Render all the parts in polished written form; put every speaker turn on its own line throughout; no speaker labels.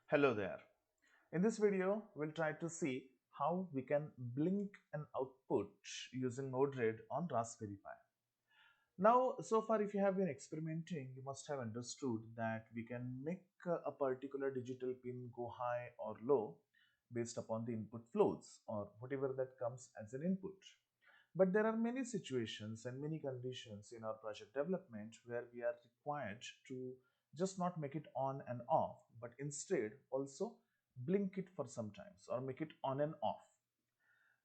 Hello there. In this video, we'll try to see how we can blink an output using Node-RED on Raspberry Pi. Now, so far if you have been experimenting, you must have understood that we can make a particular digital pin go high or low based upon the input flows or whatever that comes as an input. But there are many situations and many conditions in our project development where we are required to just not make it on and off, but instead also blink it for some times or make it on and off.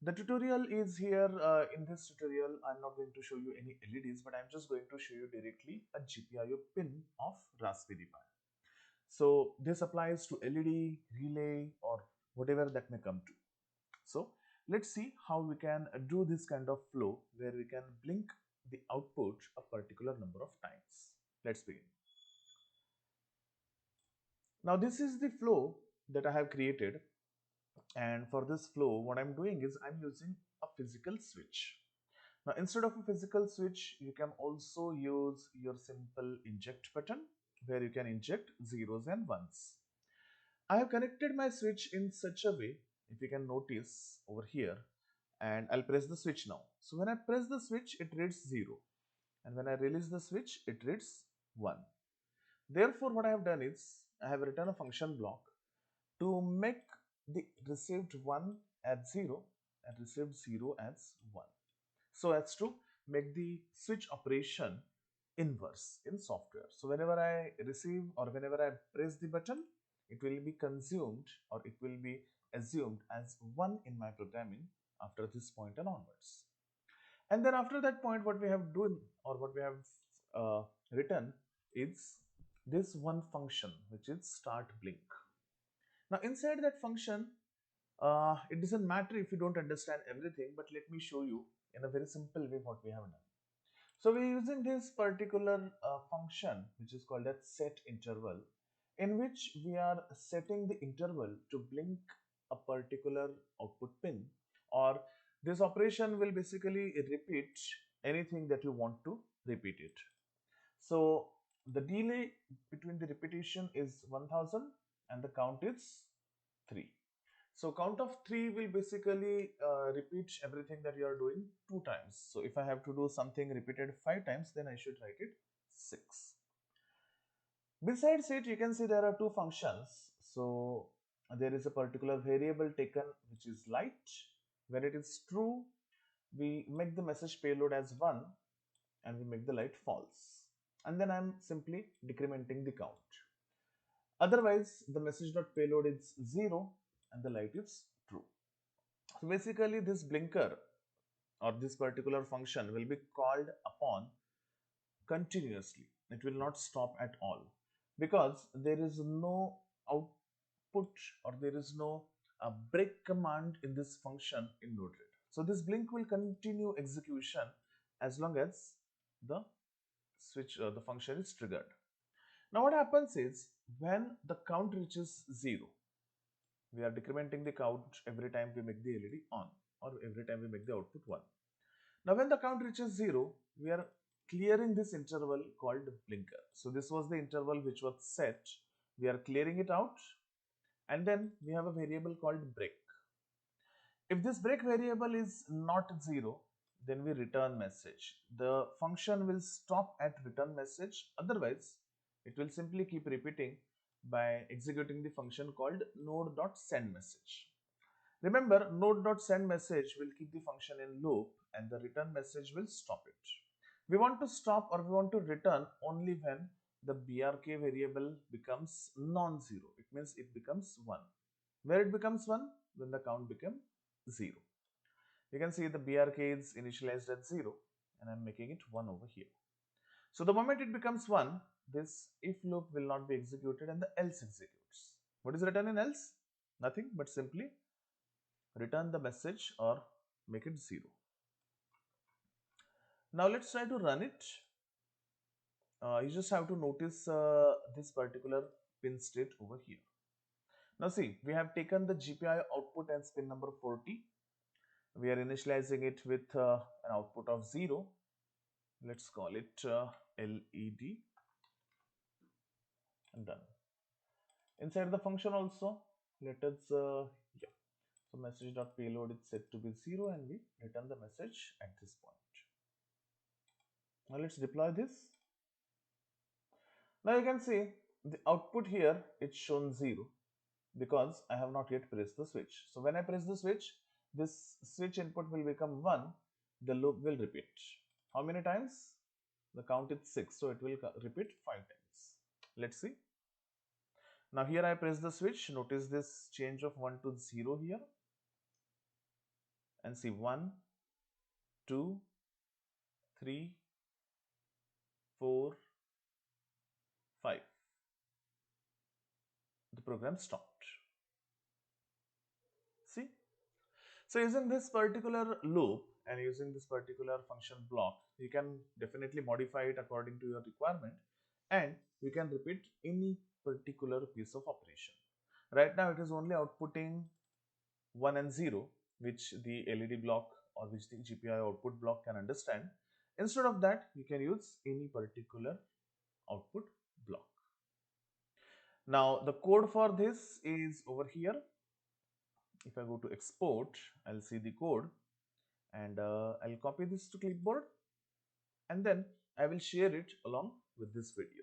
The tutorial is here. In this tutorial, I'm not going to show you any LEDs, but I'm just going to show you directly a GPIO pin of Raspberry Pi. So this applies to LED, relay, or whatever that may come to. So let's see how we can do this kind of flow where we can blink the output a particular number of times. Let's begin. Now this is the flow that I have created, and for this flow what I'm doing is I'm using a physical switch. Now instead of a physical switch, you can also use your simple inject button where you can inject zeros and ones. I have connected my switch in such a way, if you can notice over here, and I'll press the switch now. So when I press the switch, it reads 0, and when I release the switch, it reads 1. Therefore, what I have done is I have written a function block to make the received 1 as 0 and received 0 as 1. So as to make the switch operation inverse in software. So whenever I receive or whenever I press the button, it will be consumed or it will be assumed as 1 in my programming after this point and onwards. And then after that point, what we have done or what we have written is this one function, which is start blink. Now inside that function, it doesn't matter if you don't understand everything, but let me show you in a very simple way what we have done. So we're using this particular function which is called as set interval, in which we are setting the interval to blink a particular output pin, or this operation will basically repeat anything that you want to repeat it. So the delay between the repetition is 1000 and the count is 3. So count of 3 will basically repeat everything that you are doing 2 times. So if I have to do something repeated 5 times, then I should write it 6. Besides it, you can see there are two functions. So there is a particular variable taken which is light. When it is true, we make the message payload as 1 and we make the light false. And then I'm simply decrementing the count. Otherwise, the message.payload is 0 and the light is true. So basically this blinker or this particular function will be called upon continuously. It will not stop at all because there is no output or there is no break command in this function in Node-RED. So this blink will continue execution as long as the switch the function is triggered. Now what happens is when the count reaches 0, we are decrementing the count every time we make the LED on or every time we make the output 1. Now when the count reaches 0, we are clearing this interval called blinker. So this was the interval which was set. We are clearing it out, and then we have a variable called break. If this break variable is not 0, then we return message. The function will stop at return message. Otherwise, it will simply keep repeating by executing the function called node.sendMessage. Remember, node.sendMessage will keep the function in loop and the return message will stop it. We want to stop or we want to return only when the BRK variable becomes non-zero. It means it becomes 1. Where it becomes 1? When the count becomes 0. You can see the BRK is initialized at 0 and I'm making it 1 over here. So the moment it becomes 1, this if loop will not be executed and the else executes. What is written in else? Nothing but simply return the message or make it 0. Now let's try to run it. You just have to notice this particular pin state over here. Now see, we have taken the GPIO output as pin number 40. We are initializing it with an output of 0. Let's call it LED and done. Inside the function also, let us yeah, so message.payload is set to be 0 and we return the message at this point. Now let's deploy this. Now you can see the output here, it's shown 0 because I have not yet pressed the switch. So when I press the switch, this switch input will become 1, the loop will repeat. How many times? The count is 6, so it will repeat 5 times. Let's see. Now here I press the switch, notice this change of 1 to 0 here, and see 1, 2, 3, 4, 5. The program stopped. See? So using this particular loop and using this particular function block, you can definitely modify it according to your requirement, and you can repeat any particular piece of operation. Right now it is only outputting 1 and 0, which the LED block or which the GPIO output block can understand. Instead of that, you can use any particular output block. Now the code for this is over here. If I go to export, I'll see the code, and I'll copy this to clipboard, and then I will share it along with this video.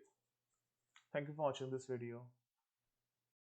Thank you for watching this video.